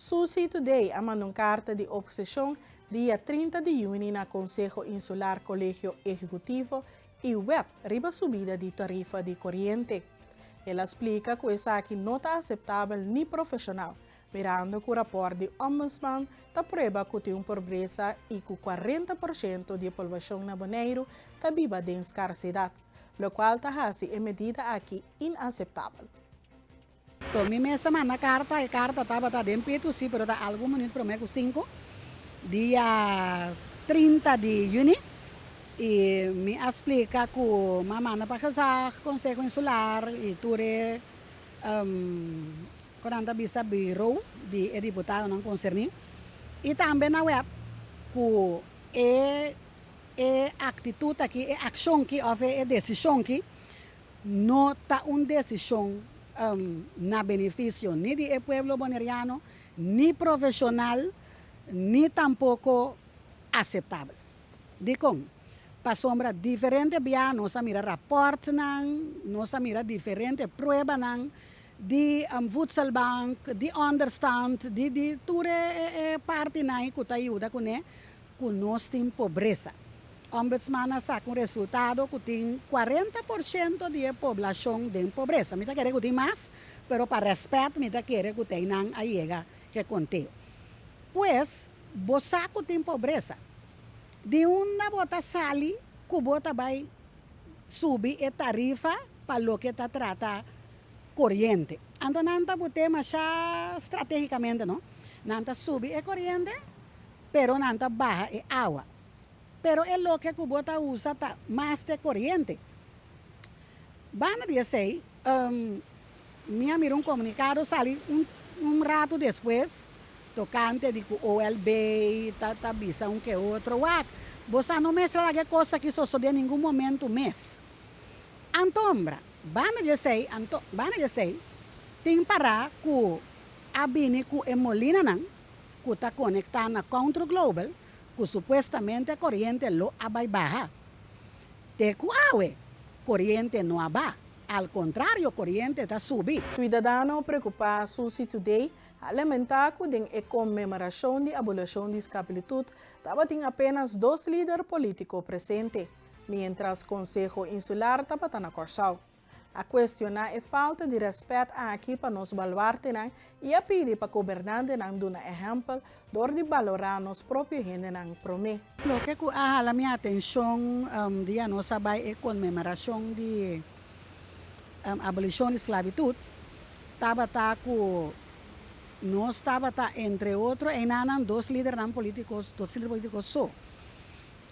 Susi Today mandou carta de oposição dia 30 de junho na Conselho Insular Colégio Executivo e web riba subida de tarifa de corrente. Ela explica que isso aqui não está aceitável nem profissional, mirando que o rapport de Ombudsman está prueba que tem pobreza e que 40% da população na Bonaire está viva de escassidade, o qual está assim medida aqui inaceitável. Mi mesa mana carta estaba dentro sí, pero da algo minuto promedio 5 dia 30 de junho e me explica que mamãe na para Conselho Insular e ture 40 bisa biro de deputado não concerni e também na web que atitude aqui ação que ou decisão que não está decisão na benefício ni do pueblo boneriano, ni profissional, ni tampoco aceptável. Dicom, para sombra diferente via nós mira rapport nós mira diferente prueba de voedselbank, de understand, de ture parte nang que ajuda com nós tem pobreza. Ombudsman saca resultado que tem 40% de população de pobreza. Me quer que tem mais, pero para respeito me quer que tem não chega que contei. Pues, você tem pobreza. De uma bota sali, que bota vai subir a tarifa para o que está trata corrente. Então não está botar mais estrategicamente, não? Não está subir a corrente, pero não está baja a água. Pero es lo que Cubota usa más de corriente. Van a decir, me miró un comunicado, salió un rato después, tocante de que OLB, visa un que otro, vos no muestra la cosa que sucedió en ningún momento mes. Antombra, van a decir, tem para que a bini que é Molina, que está conectada a Counter Global, que supuestamente a corriente lo abai baja. Te cuawe, corriente no aba. Al contrario, corriente está subi. Cidadão preocupado Susi Today lamentar que em comemoração de abolição de esclavitud estava apenas 2 líderes políticos presentes, mientras o Conselho Insular estava na Corsal. A questionar a falta de respeito aqui para nos baluarte e a pedir para o governante dar um exemplo de valorar nos próprios gente promê. Lo que a minha atenção dia nossa vai é comemoração de abolição de esclavitud. Nós estava entre outros em dois líderes políticos só.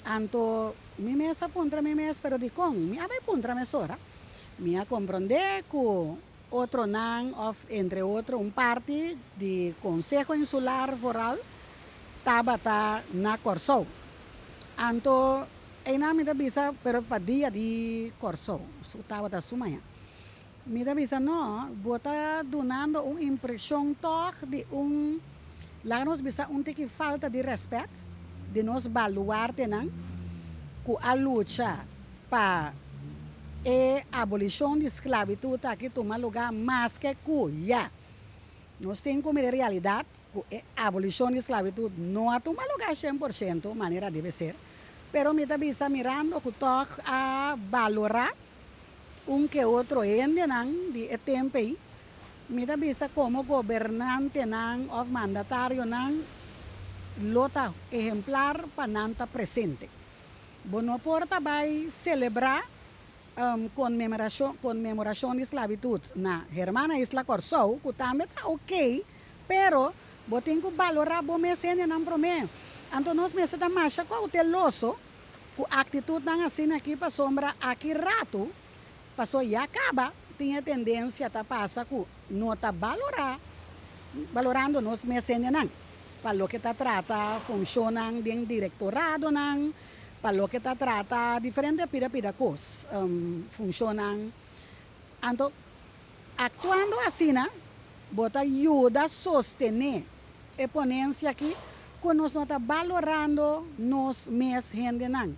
Então, me mesa contra me mesa, pero de com, me vai contra me sora. Me compreender que outro entre outros, parte do Conselho Insular Foral estava na Corsou. Então, me avisa, pero para dia de Corsou, estava da Sumanha. Me avisa, não, bota donando uma impressão de lá nós bisa que falta de respeito, de nós baluar que a luta para a abolição de esclavitud aqui toma lugar mais que já. Nós temos como realidade que a abolição de esclavitud não toma lugar 100%, maneira deve ser, pero me está mirando que toca a valorar que outro ende de tempo aí, me está como governante ou mandatário lota exemplar para não estar presente. Não porta vai celebrar conmemoração de esclavitud na Hermana Isla Corsou, que também está ok, pero você tem que valorar o mesmo não promete. Então nós me está mais cauteloso com a atitude assim aqui para sombra aqui rato, passou e acaba, tinha tendência a passar que não está valorando nós mesmos não, para o que está trata funciona de directorado não. Para o que está trata diferente pira coisas funcionam. Então, actuando assim, bota ajuda a sostener a ponência aqui, que nós não está valorando nós mesmos gente não.